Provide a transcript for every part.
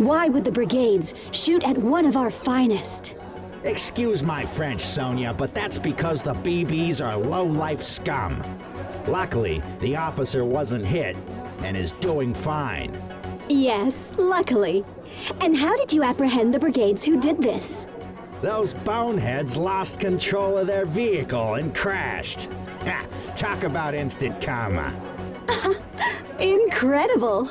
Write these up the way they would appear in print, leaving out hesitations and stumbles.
Why would the brigades shoot at one of our finest? Excuse my French, Sonia, but that's because the BBs are low-life scum. Luckily, the officer wasn't hit and is doing fine. Yes, luckily. And how did you apprehend the brigades who did this? Those boneheads lost control of their vehicle and crashed. Ha! Talk about instant karma. Incredible!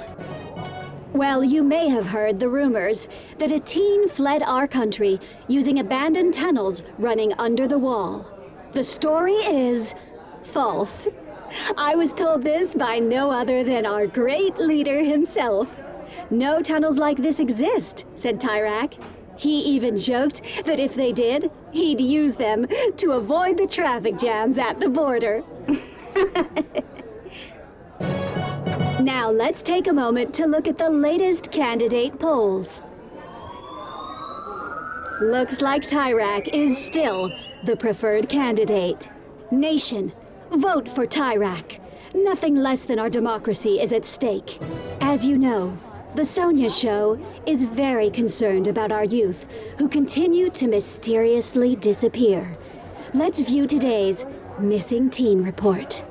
Well, you may have heard the rumors that a teen fled our country using abandoned tunnels running under the wall. The story is false. I was told this by no other than our great leader himself. No tunnels like this exist, said Tyrak. He even joked that if they did, he'd use them to avoid the traffic jams at the border. Now let's take a moment to look at the latest candidate polls. Looks like Tyrak is still the preferred candidate. Nation, vote for Tyrak. Nothing less than our democracy is at stake. As you know, the Sonia Show is very concerned about our youth who continue to mysteriously disappear. Let's view today's Missing Teen Report.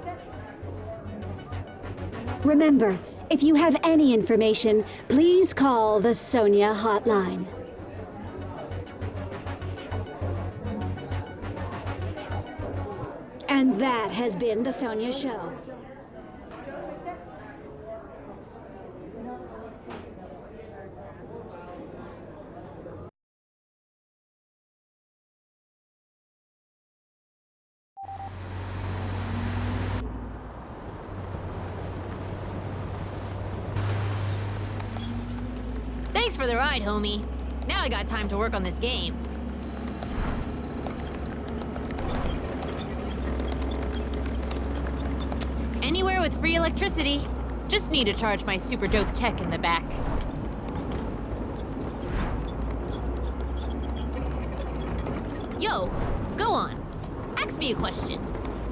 Remember, if you have any information, please call the Sonia hotline. And that has been the Sonia Show. Thanks for the ride, homie. Now I got time to work on this game. Anywhere with free electricity. Just need to charge my super dope tech in the back. Yo, go on. Ask me a question.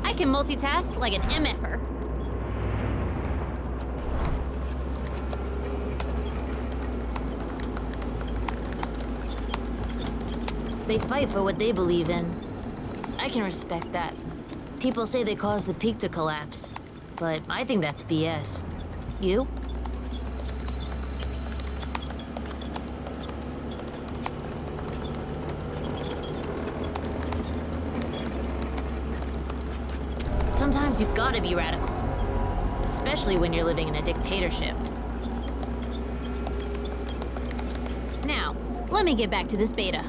I can multitask like an MFer. They fight for what they believe in. I can respect that. People say they caused the peak to collapse, but I think that's BS. You? Sometimes you gotta be radical, especially when you're living in a dictatorship. Now, let me get back to this beta.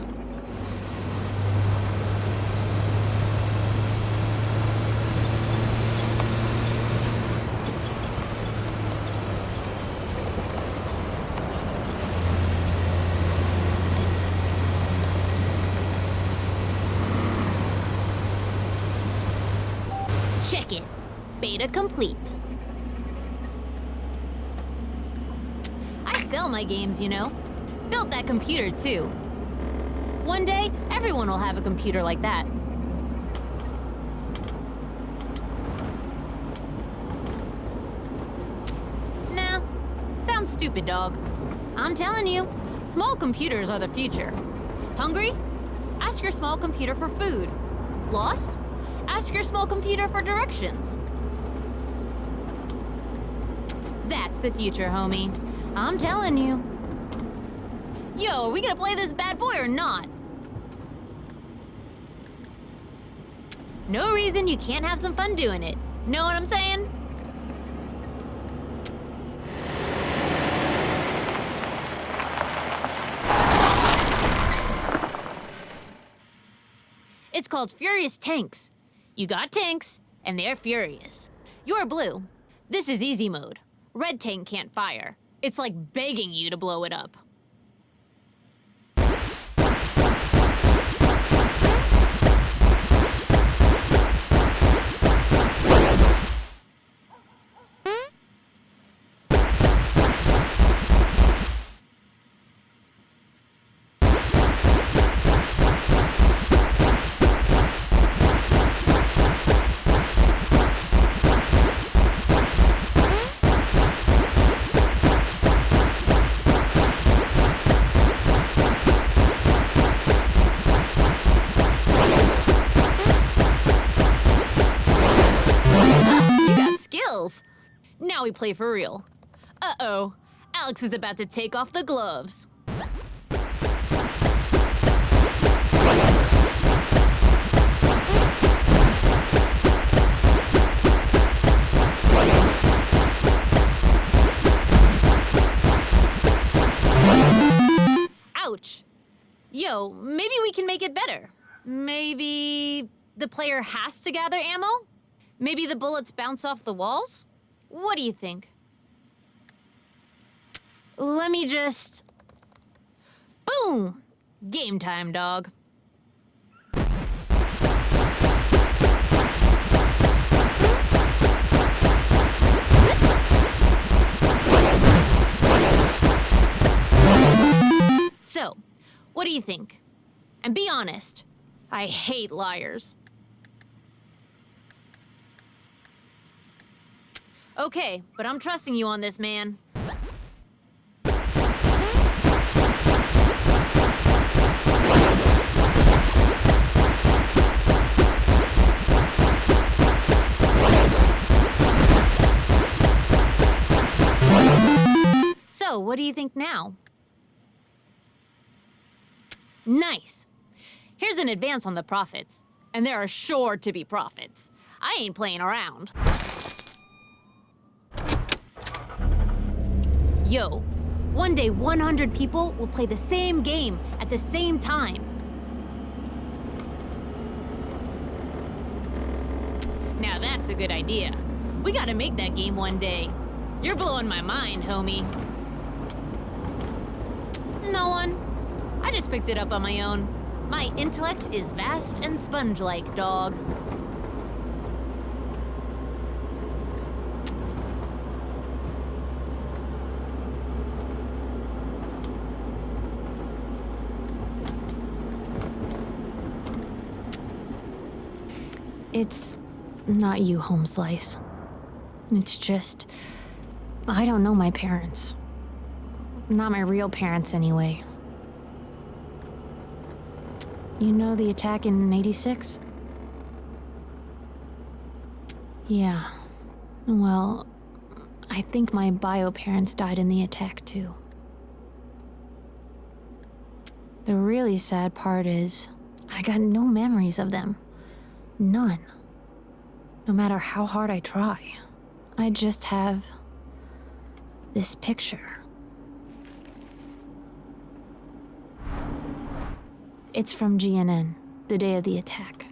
Check it. Beta complete. I sell my games, you know. Built that computer, too. One day, everyone will have a computer like that. Nah, sounds stupid, dog. I'm telling you, small computers are the future. Hungry? Ask your small computer for food. Lost? Ask your small computer for directions. That's the future, homie. I'm telling you. Yo, are we gonna play this bad boy or not? No reason you can't have some fun doing it. Know what I'm saying? It's called Furious Tanks. You got tanks, and they're furious. You're blue. This is easy mode. Red tank can't fire. It's like begging you to blow it up. Now we play for real. Uh-oh. Alex is about to take off the gloves. Ouch. Yo, maybe we can make it better. Maybe the player has to gather ammo? Maybe the bullets bounce off the walls? What do you think? Let me just... Boom! Game time, dog. So, what do you think? And be honest. I hate liars. Okay, but I'm trusting you on this, man. So, what do you think now? Nice. Here's an advance on the profits. And there are sure to be profits. I ain't playing around. Yo, one day 100 people will play the same game at the same time. Now that's a good idea. We gotta make that game one day. You're blowing my mind, homie. No one. I just picked it up on my own. My intellect is vast and sponge-like, dog. It's not you, Home Slice. It's just... I don't know my parents. Not my real parents, anyway. You know the attack in '86? Yeah. Well, I think my bio parents died in the attack, too. The really sad part is, I got no memories of them. None. No matter how hard I try. I just have this picture. It's from GNN, the day of the attack.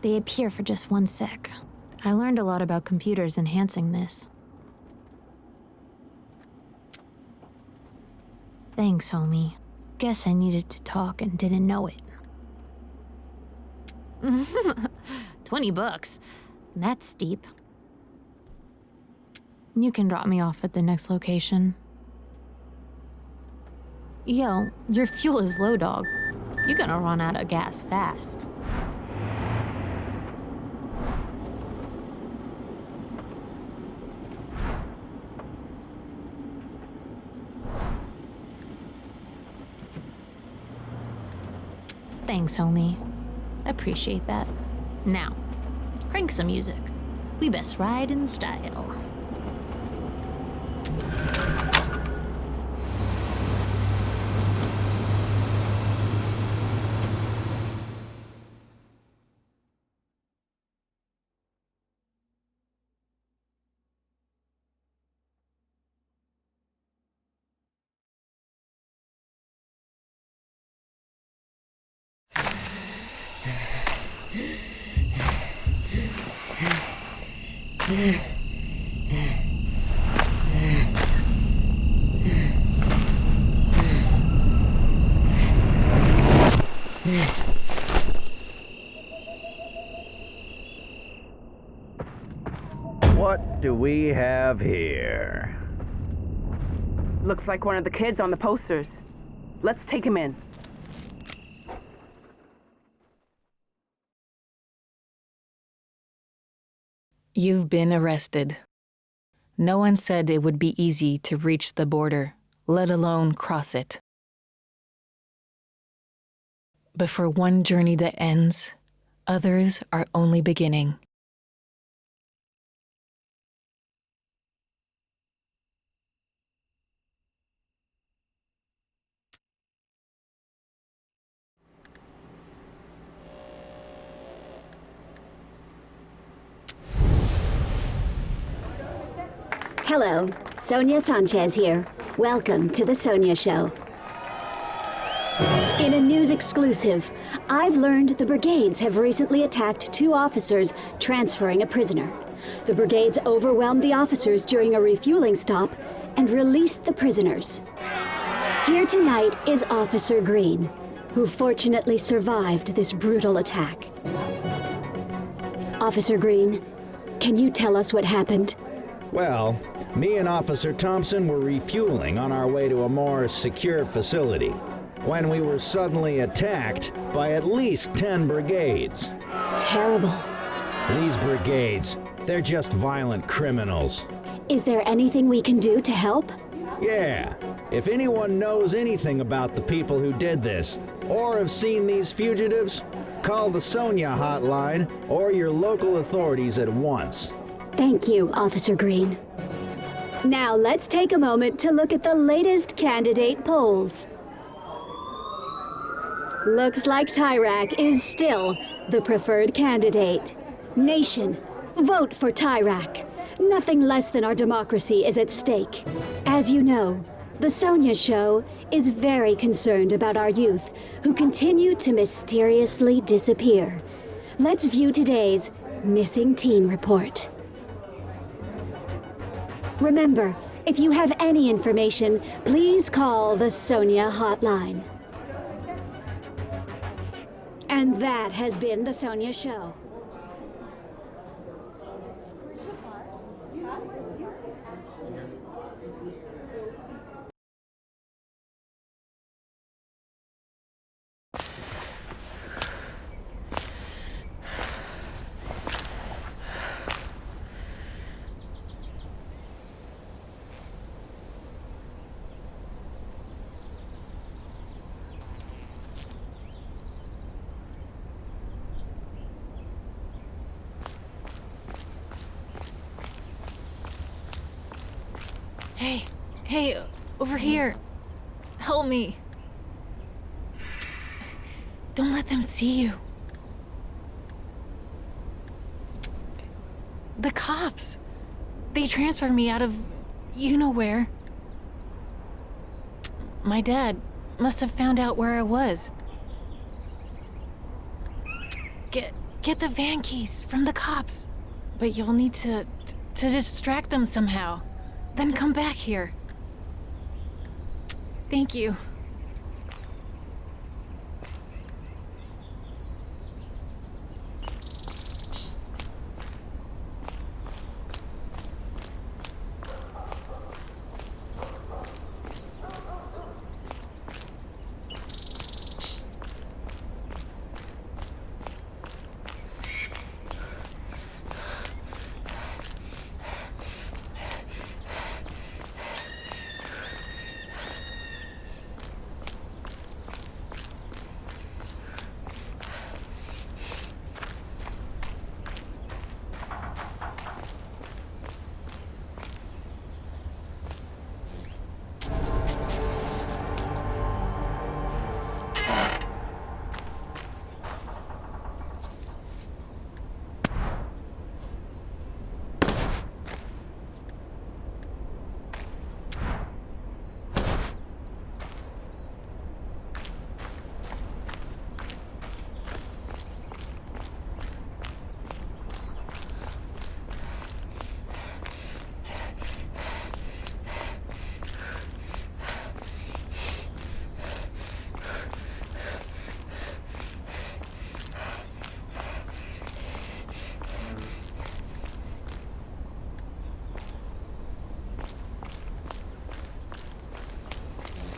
They appear for just 1 sec. I learned a lot about computers enhancing this. Thanks, homie. Guess I needed to talk and didn't know it. $20. That's steep. You can drop me off at the next location. Yo, your fuel is low, dog. You're gonna run out of gas fast. Thanks, homie. Appreciate that. Now, crank some music. We best ride in style. What do we have here? Looks like one of the kids on the posters. Let's take him in. You've been arrested. No one said it would be easy to reach the border, let alone cross it. But for one journey that ends, others are only beginning. Hello, Sonia Sanchez here. Welcome to The Sonia Show. In a news exclusive, I've learned the brigades have recently attacked 2 officers transferring a prisoner. The brigades overwhelmed the officers during a refueling stop and released the prisoners. Here tonight is Officer Green, who fortunately survived this brutal attack. Officer Green, can you tell us what happened? Well, me and Officer Thompson were refueling on our way to a more secure facility when we were suddenly attacked by at least 10 brigades. Terrible. These brigades, they're just violent criminals. Is there anything we can do to help? Yeah, if anyone knows anything about the people who did this, or have seen these fugitives, call the Sonia hotline or your local authorities at once. Thank you, Officer Green. Now let's take a moment to look at the latest candidate polls. Looks like Tyrak is still the preferred candidate. Nation, vote for Tyrak. Nothing less than our democracy is at stake. As you know, The Sonia Show is very concerned about our youth who continue to mysteriously disappear. Let's view today's Missing Teen Report. Remember, if you have any information, please call the Sonia hotline. And that has been The Sonia Show. Hey, over here. Help me. Don't let them see you. The cops. They transferred me out of you know where. My dad must have found out where I was. Get the van keys from the cops. But you'll need to distract them somehow. Then come back here. Thank you.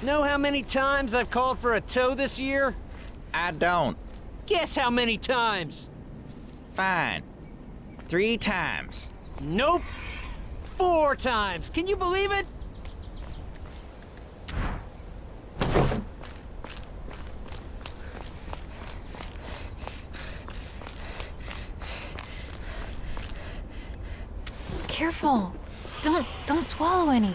Know how many times I've called for a tow this year? I don't. Guess how many times? Fine. 3 times. Nope. 4 times. Can you believe it? Careful. Don't swallow any.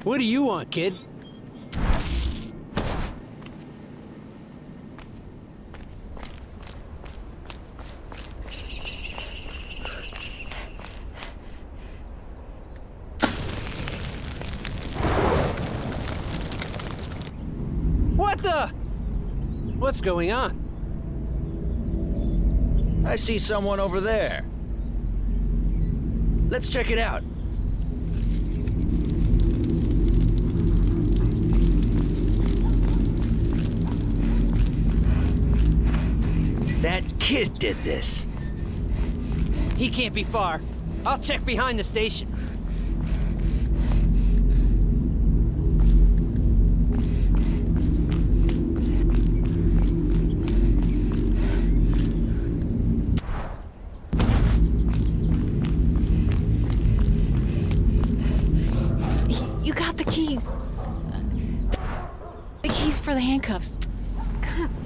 What do you want, kid? What the? What's going on? I see someone over there. Let's check it out. That kid did this. He can't be far. I'll check behind the station. You got the keys. The keys for the handcuffs.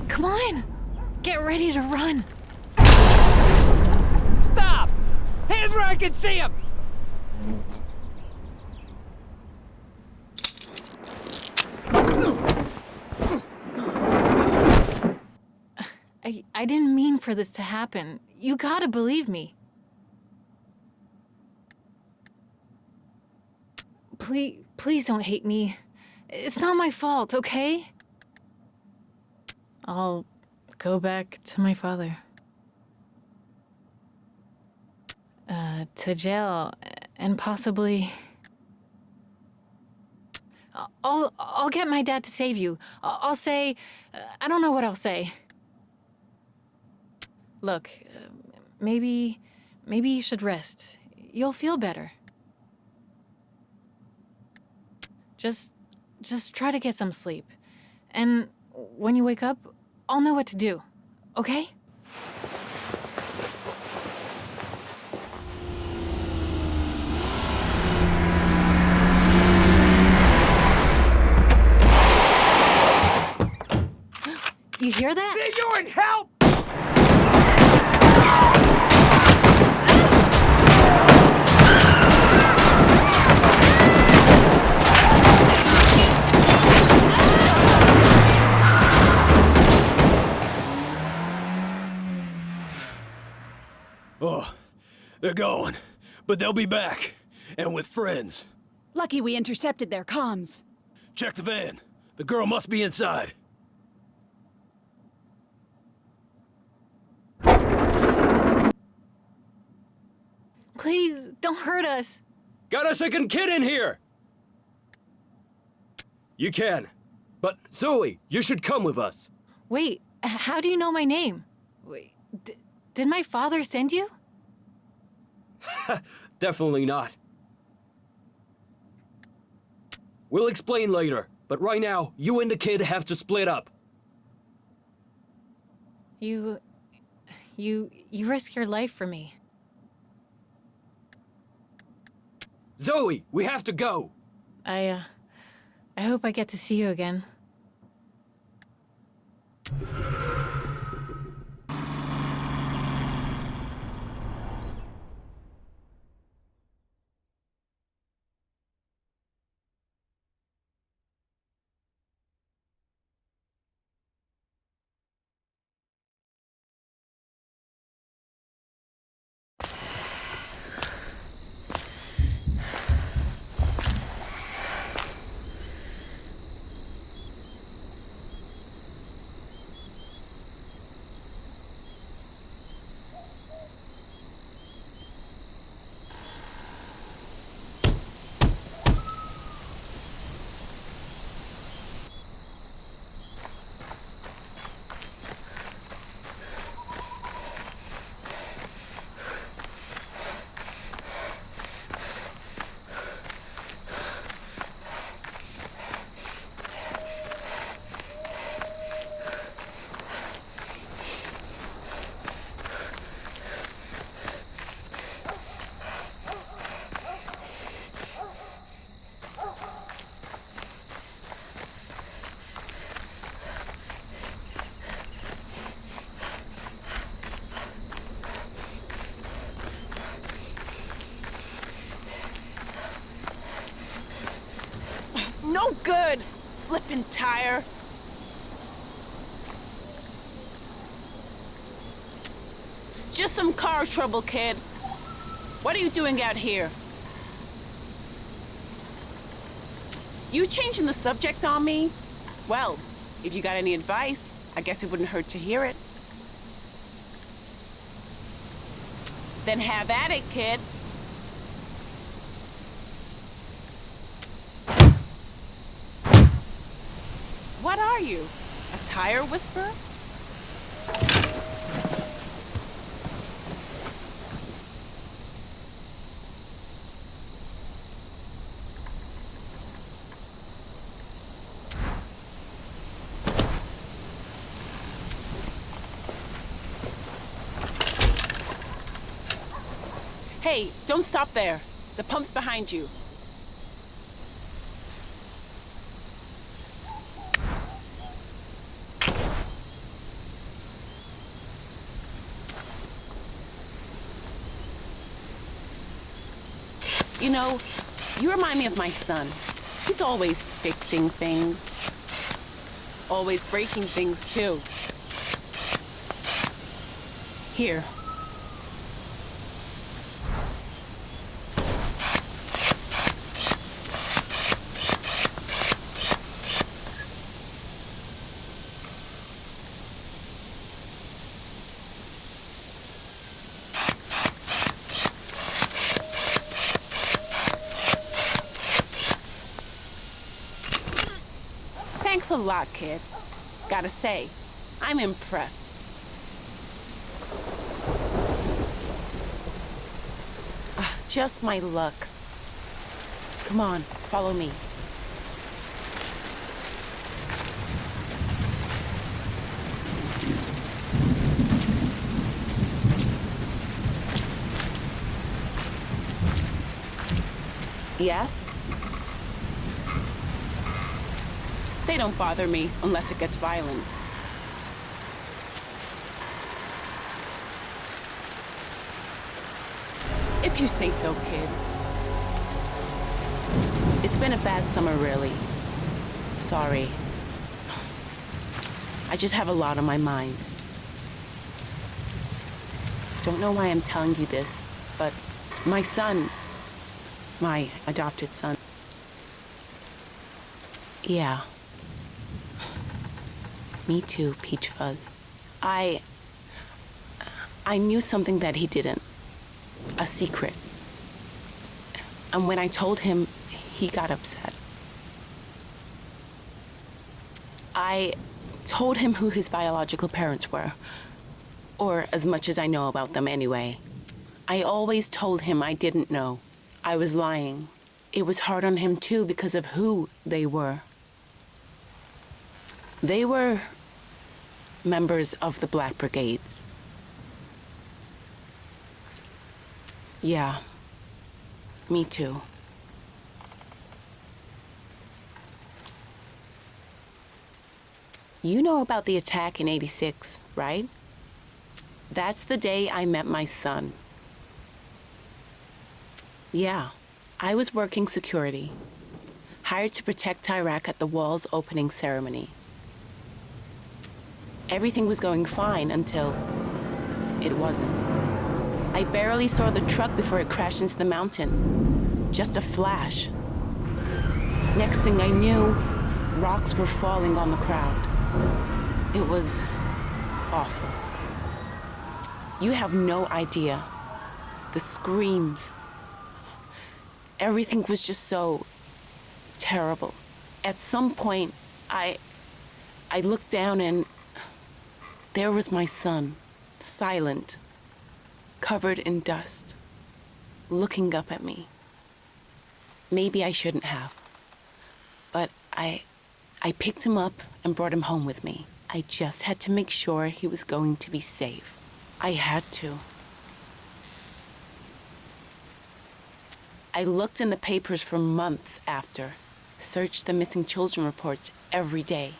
Come on. Get ready to run. Stop! Hands where I can see him! I didn't mean for this to happen. You gotta believe me. Please don't hate me. It's not my fault, okay? I'll go back to my father. To jail, and possibly... I'll get my dad to save you. I'll say... I don't know what I'll say. Look, maybe you should rest. You'll feel better. Just try to get some sleep. And when you wake up, I'll know what to do. Okay? You hear that? Senor, help! Oh, they're gone. But they'll be back. And with friends. Lucky we intercepted their comms. Check the van. The girl must be inside. Please, don't hurt us. Got a second kid in here! You can. But Zoe, you should come with us. Wait, how do you know my name? Wait, did my father send you? Definitely not. We'll explain later, but right now, you and the kid have to split up. You risk your life for me. Zoe, we have to go! I hope I get to see you again. No good! Flippin' tire. Just some car trouble, kid. What are you doing out here? You changing the subject on me? Well, if you got any advice, I guess it wouldn't hurt to hear it. Then have at it, kid. What are you? A tire whisperer? Hey, don't stop there. The pump's behind you. You know, you remind me of my son. He's always fixing things. Always breaking things, too. Here. Thanks a lot, kid. Gotta say, I'm impressed. Just my luck. Come on, follow me. Yes? They don't bother me unless it gets violent. If you say so, kid. It's been a bad summer, really. Sorry. I just have a lot on my mind. Don't know why I'm telling you this, but my son, my adopted son. Yeah. Me too, Peach Fuzz. I knew something that he didn't. A secret. And when I told him, he got upset. I told him who his biological parents were. Or as much as I know about them anyway. I always told him I didn't know. I was lying. It was hard on him too because of who they were. They were members of the Black Brigades. Yeah, me too. You know about the attack in '86, right? That's the day I met my son. Yeah, I was working security, hired to protect Iraq at the wall's opening ceremony. Everything was going fine until it wasn't. I barely saw the truck before it crashed into the mountain. Just a flash. Next thing I knew, rocks were falling on the crowd. It was awful. You have no idea. The screams. Everything was just so terrible. At some point, I looked down and there was my son, silent, covered in dust, looking up at me. Maybe I shouldn't have, but I picked him up and brought him home with me. I just had to make sure he was going to be safe. I had to. I looked in the papers for months after, searched the missing children reports every day.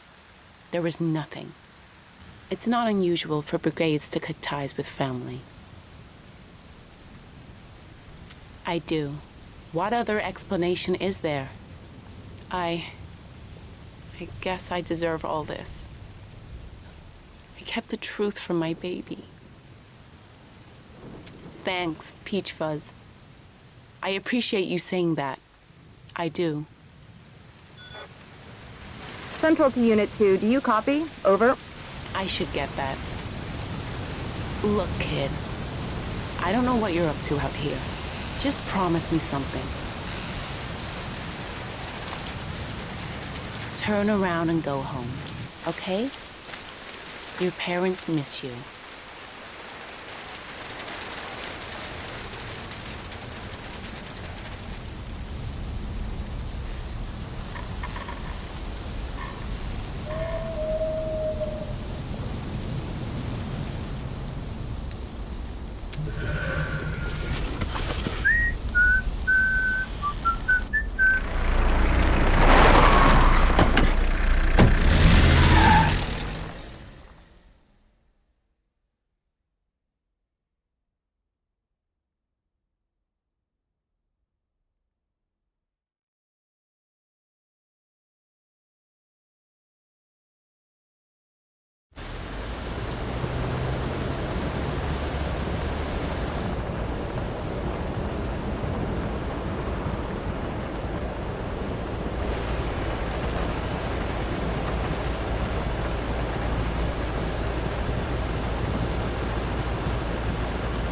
There was nothing. It's not unusual for brigades to cut ties with family. I do. What other explanation is there? I I guess I deserve all this. I kept the truth from my baby. Thanks, Peach Fuzz. I appreciate you saying that. I do. Central to Unit 2, do you copy? Over. I should get that. Look, kid. I don't know what you're up to out here. Just promise me something. Turn around and go home, okay? Your parents miss you.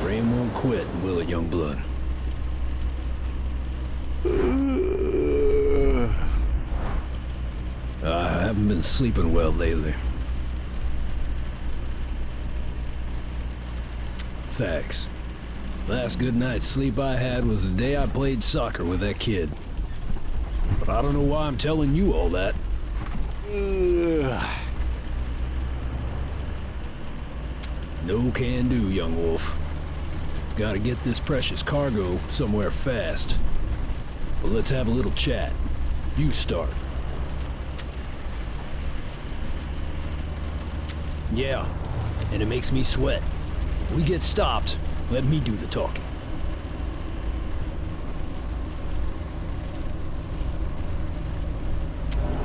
Rain won't quit, will it, young blood? I haven't been sleeping well lately. Thanks. Last good night's sleep I had was the day I played soccer with that kid. But I don't know why I'm telling you all that. No can do, young wolf. Gotta get this precious cargo somewhere fast. But let's have a little chat. You start. Yeah, and it makes me sweat. If we get stopped, let me do the talking.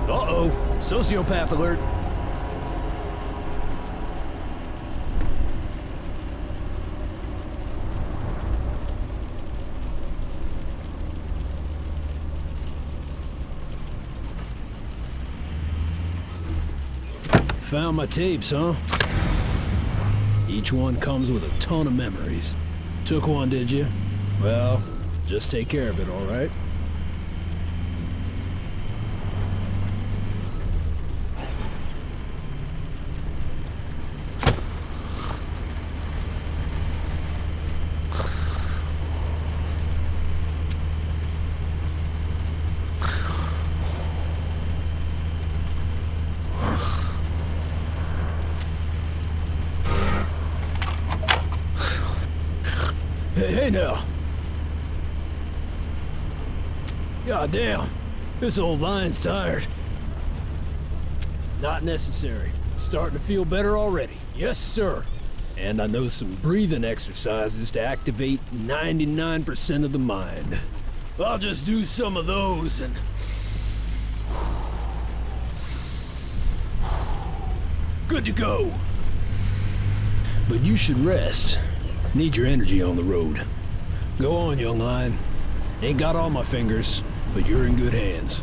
Uh-oh, sociopath alert. Found my tapes, huh? Each one comes with a ton of memories. Took one, did you? Well, just take care of it, all right? Hey now. God damn, this old lion's tired. Not necessary. Starting to feel better already. Yes, sir. And I know some breathing exercises to activate 99% of the mind. I'll just do some of those and... good to go. But you should rest. Need your energy on the road. Go on, young lion. Ain't got all my fingers, but you're in good hands.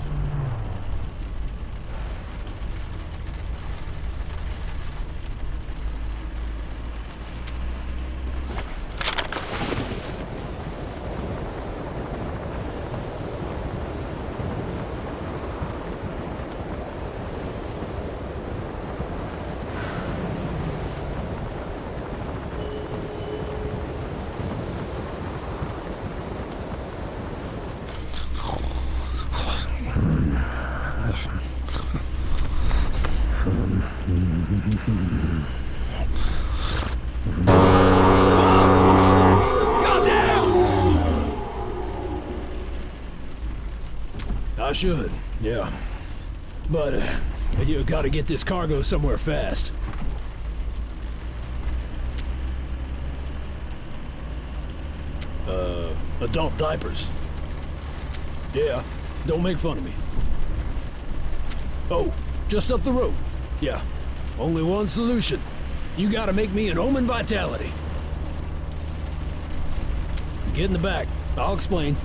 I should, yeah. But, you gotta get this cargo somewhere fast. Adult diapers. Yeah, don't make fun of me. Oh, just up the road. Yeah, only one solution. You gotta make me an Omen Vitality. Get in the back. I'll explain.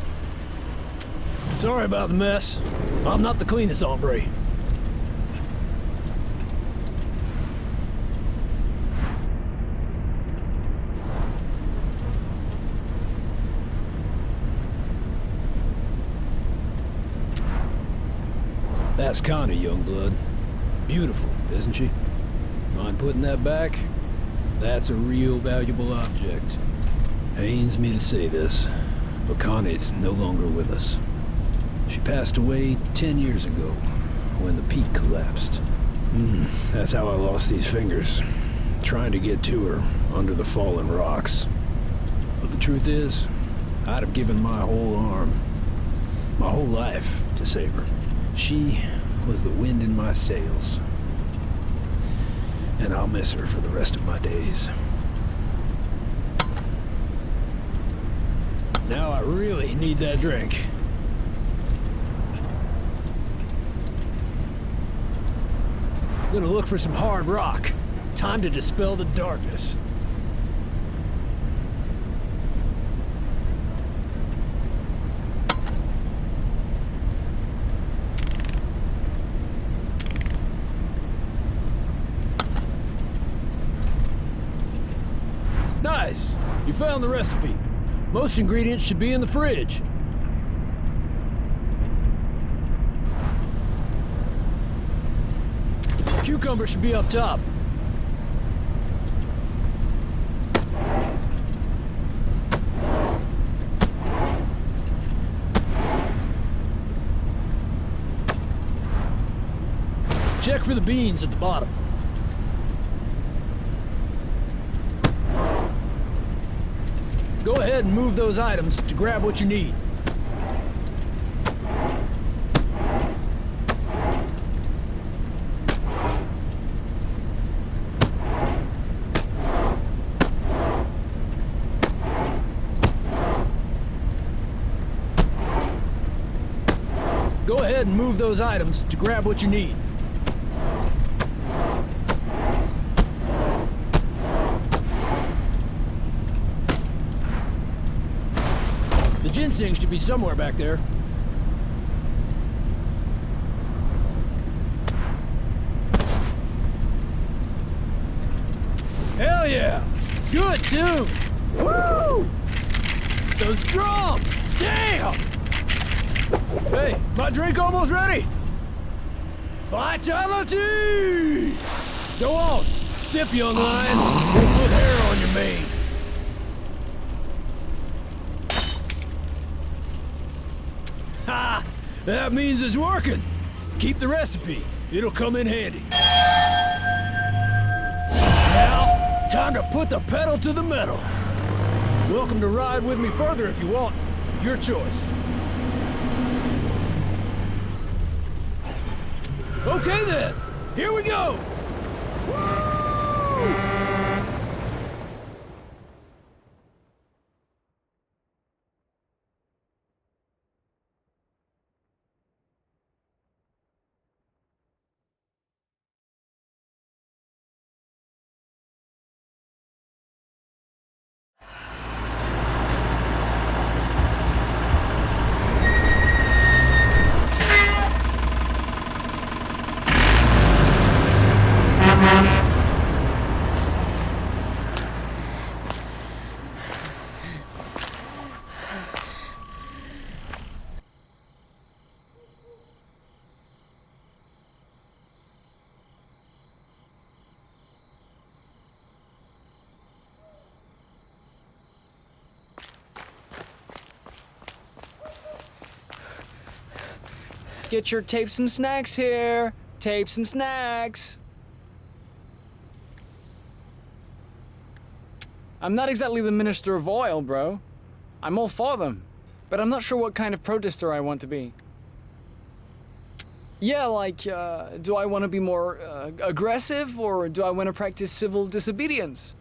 Sorry about the mess. I'm not the cleanest hombre. That's Connie, young blood. Beautiful, isn't she? Mind putting that back? That's a real valuable object. Pains me to say this, but Connie's no longer with us. She passed away 10 years ago, when the peak collapsed. That's how I lost these fingers, trying to get to her under the fallen rocks. But the truth is, I'd have given my whole arm, my whole life, to save her. She was the wind in my sails. And I'll miss her for the rest of my days. Now I really need that drink. Gonna look for some hard rock. Time to dispel the darkness. Nice! You found the recipe. Most ingredients should be in the fridge. Cucumber should be up top. Check for the beans at the bottom. Go ahead and move those items to grab what you need. Go ahead and move those items to grab what you need. The ginseng should be somewhere back there. Hell yeah! Good tune! Woo! Those drums! Damn! Hey, my drink almost ready! Vitality! Go on, sip, young lion. We'll put hair on your mane. Ha! That means it's working. Keep the recipe. It'll come in handy. Now, time to put the pedal to the metal. Welcome to ride with me further if you want. Your choice. Okay then, here we go! Woo! Get your tapes and snacks here. Tapes and snacks. I'm not exactly the Minister of Oil, bro. I'm all for them. But I'm not sure what kind of protester I want to be. Yeah, like, do I want to be more aggressive, or do I want to practice civil disobedience?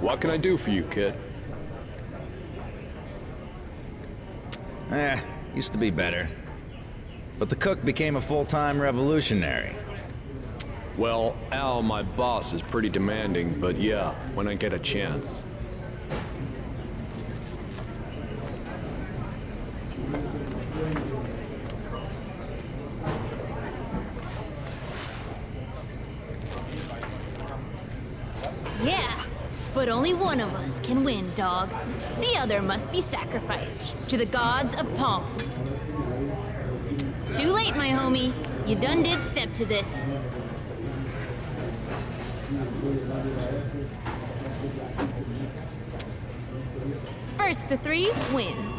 What can I do for you, kid? Used to be better. But the cook became a full-time revolutionary. Well, Al, my boss, is pretty demanding, but yeah, when I get a chance. Yeah, but only one of us can win, dog. The other must be sacrificed to the gods of Pong. Too late, my homie. You done did step to this. First to 3 wins.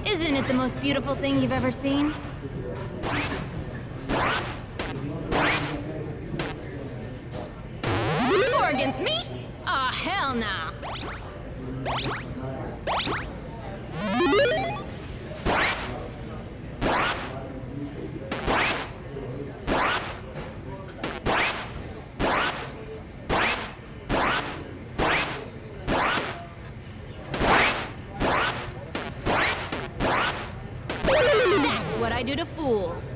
Isn't it the most beautiful thing you've ever seen? Score against me? Aw, hell nah. That's what I do to fools.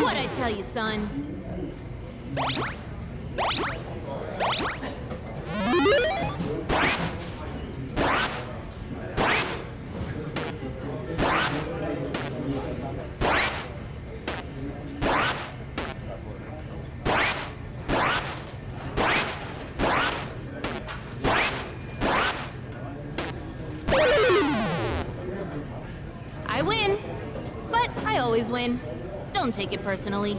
What'd I tell you, son? I win, but I always win. Don't take it personally.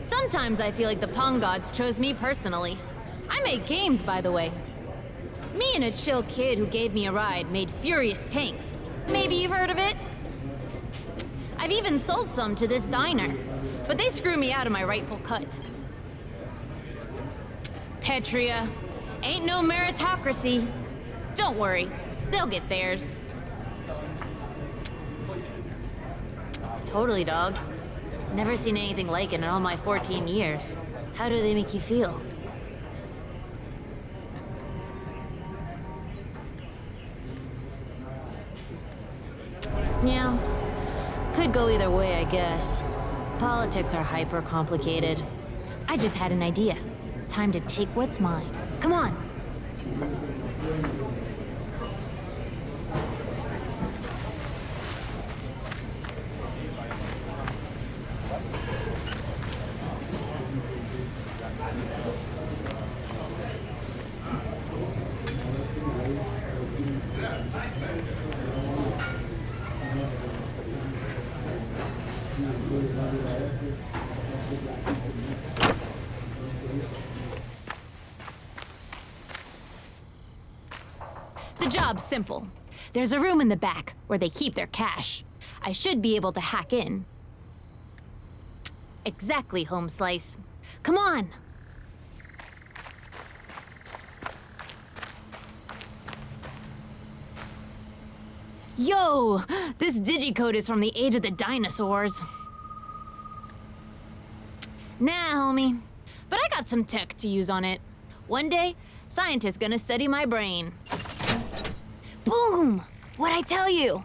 Sometimes I feel like the Pong gods chose me personally. I make games, by the way. Me and a chill kid who gave me a ride made Furious Tanks. Maybe you've heard of it? I've even sold some to this diner, but they screw me out of my rightful cut. Petria, ain't no meritocracy. Don't worry, they'll get theirs. Totally, dog. Never seen anything like it in all my 14 years. How do they make you feel? Yeah, could go either way, I guess. Politics are hyper complicated. I just had an idea. Time to take what's mine. Come on. The job's simple. There's a room in the back where they keep their cash. I should be able to hack in. Exactly, Home Slice. Come on! Yo! This digicode is from the age of the dinosaurs. Nah, homie. But I got some tech to use on it. One day, scientists gonna study my brain. Boom! What'd I tell you?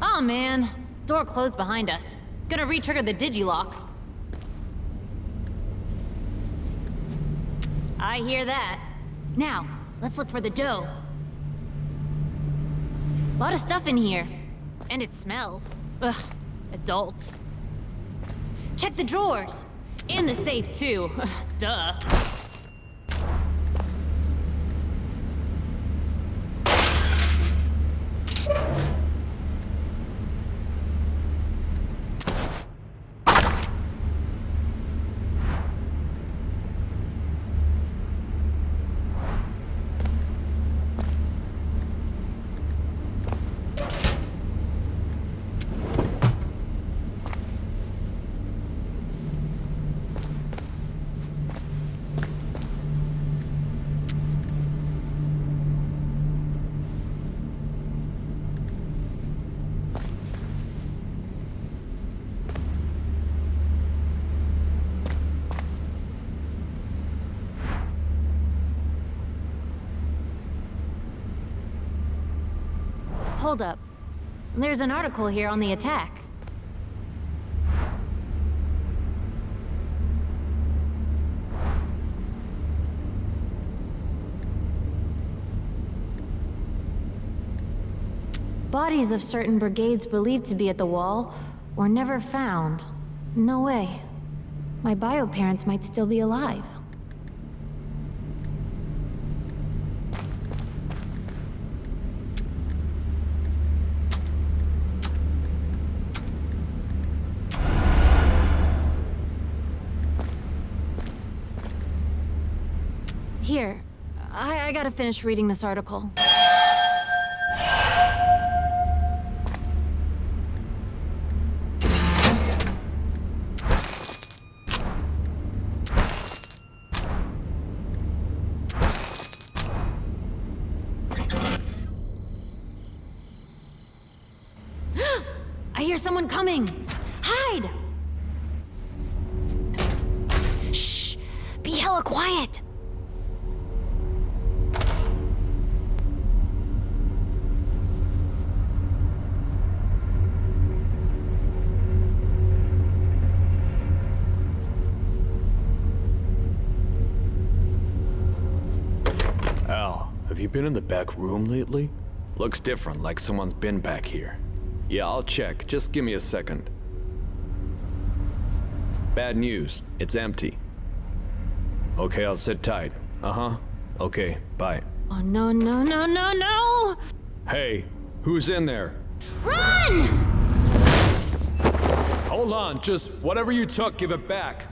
Oh man, door closed behind us. Gonna re-trigger the digilock. I hear that. Now, let's look for the dough. A lot of stuff in here. And it smells. Ugh, adults. Check the drawers. And the safe, too. Duh. Hold up. There's an article here on the attack. Bodies of certain brigades believed to be at the wall were never found. No way. My bio-parents might still be alive. Here, I gotta finish reading this article. I hear someone coming! Hide! Shh! Be hella quiet! Al, have you been in the back room lately? Looks different, like someone's been back here. Yeah, I'll check. Just give me a second. Bad news. It's empty. Okay, I'll sit tight. Uh-huh. Okay, bye. Oh, no, no, no, no, no! Hey, who's in there? Run! Hold on, just whatever you took, give it back.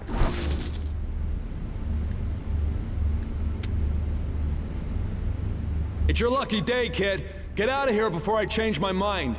It's your lucky day, kid. Get out of here before I change my mind.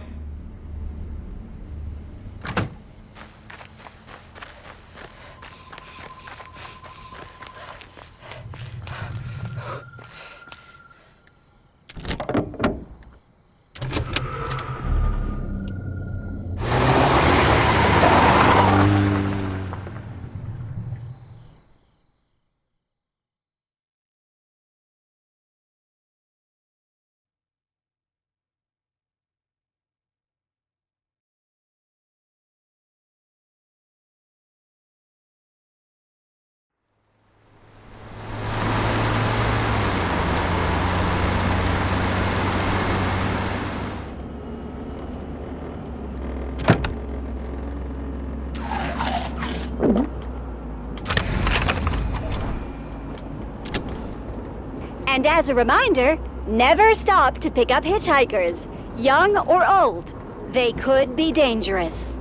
And as a reminder, never stop to pick up hitchhikers, young or old. They could be dangerous.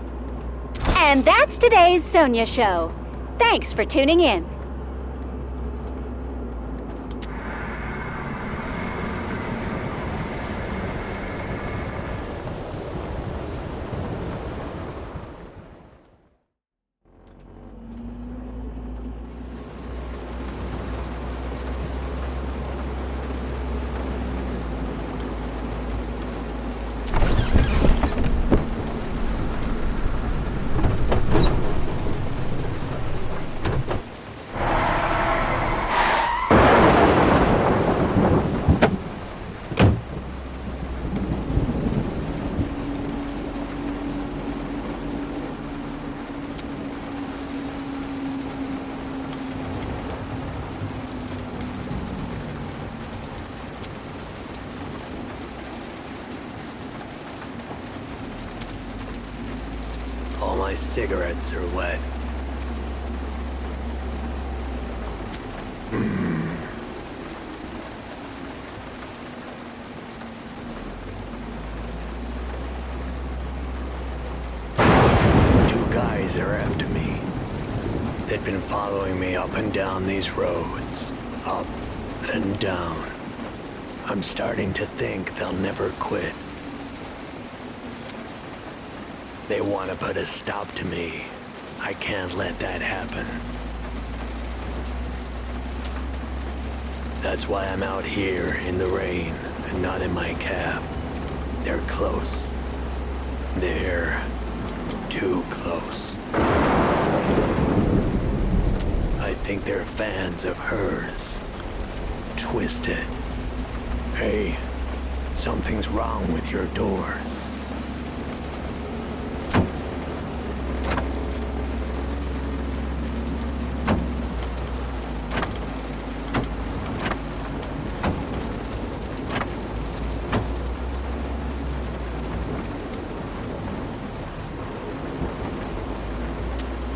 And that's today's Sonia Show. Thanks for tuning in. All my cigarettes are wet. Two guys are after me. They've been following me up and down these roads. Up and down. I'm starting to think they'll never quit. They want to put a stop to me. I can't let that happen. That's why I'm out here in the rain and not in my cab. They're close. They're too close. I think they're fans of hers. Twisted. Hey, Something's wrong with your doors.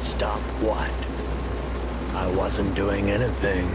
Stop what? I wasn't doing anything.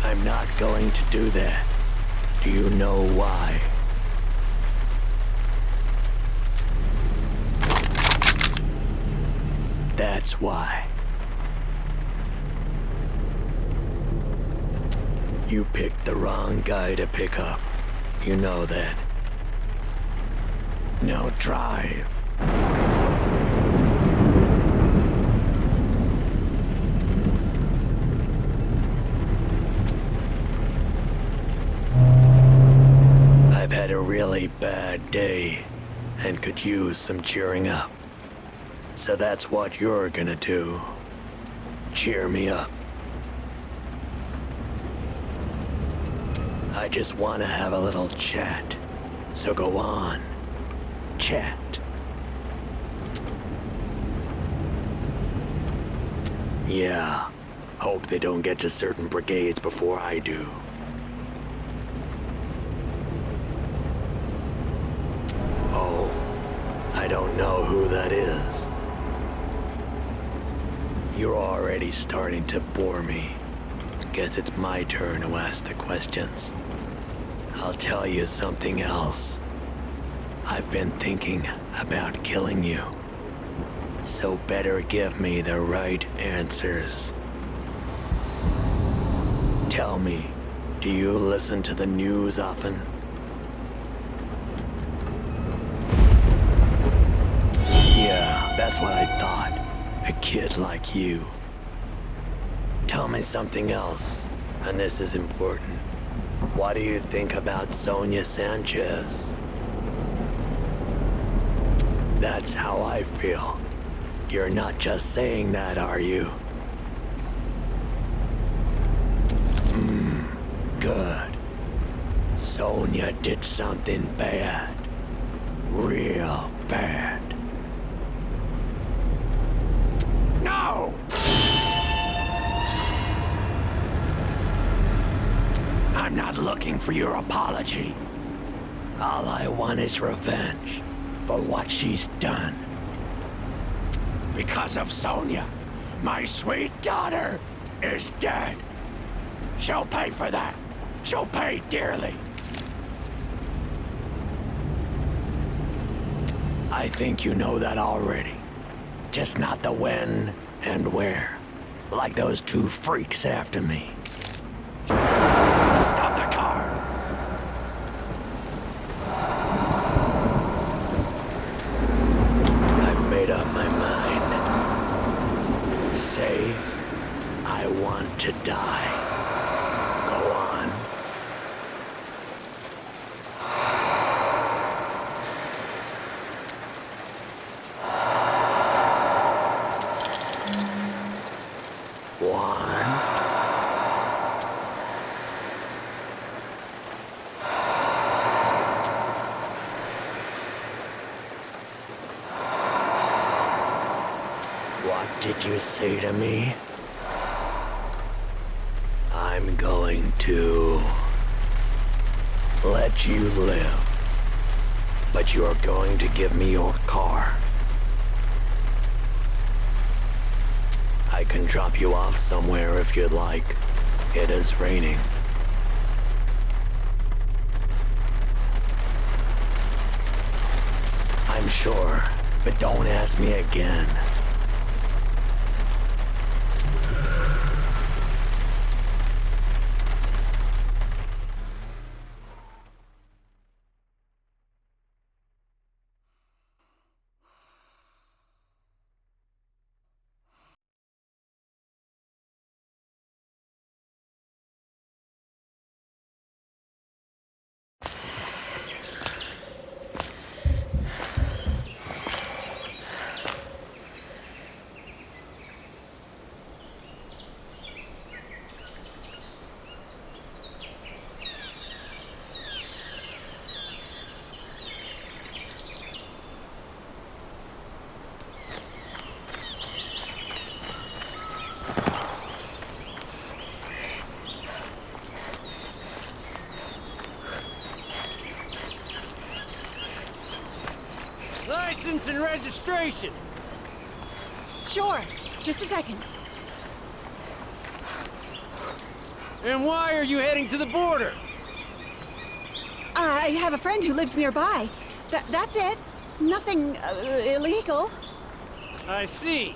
I'm not going to do that. Do you know why? That's why. You picked the wrong guy to pick up. You know that. Now drive. I've had a really bad day and could use some cheering up. So that's what you're gonna do. Cheer me up. I just want to have a little chat. So go on. Chat. Yeah. Hope they don't get to certain brigades before I do. Oh, I don't know who that is. You're already starting to bore me. Guess it's my turn to ask the questions. I'll tell you something else. I've been thinking about killing you. So better give me the right answers. Tell me, do you listen to the news often? Yeah, that's what I thought. A kid like you. Tell me something else, and this is important. What do you think about Sonia Sanchez? That's how I feel. You're not just saying that, are you? Good. Sonia did something bad. Real bad. No! I'm not looking for your apology. All I want is revenge for what she's done. Because of Sonia, my sweet daughter is dead. She'll pay for that. She'll pay dearly. I think you know that already. Just not the when and where. Like those two freaks after me. Stop the car! I've made up my mind. Say, I want to die. Go on. What did you say to me? I'm going to let you live, but you're going to give me your car. I can drop you off somewhere if you'd like. It is raining. I'm sure, but don't ask me again. License and registration. Sure. Just a second. And why are you heading to the border? I have a friend who lives nearby. That's it. Nothing illegal. I see.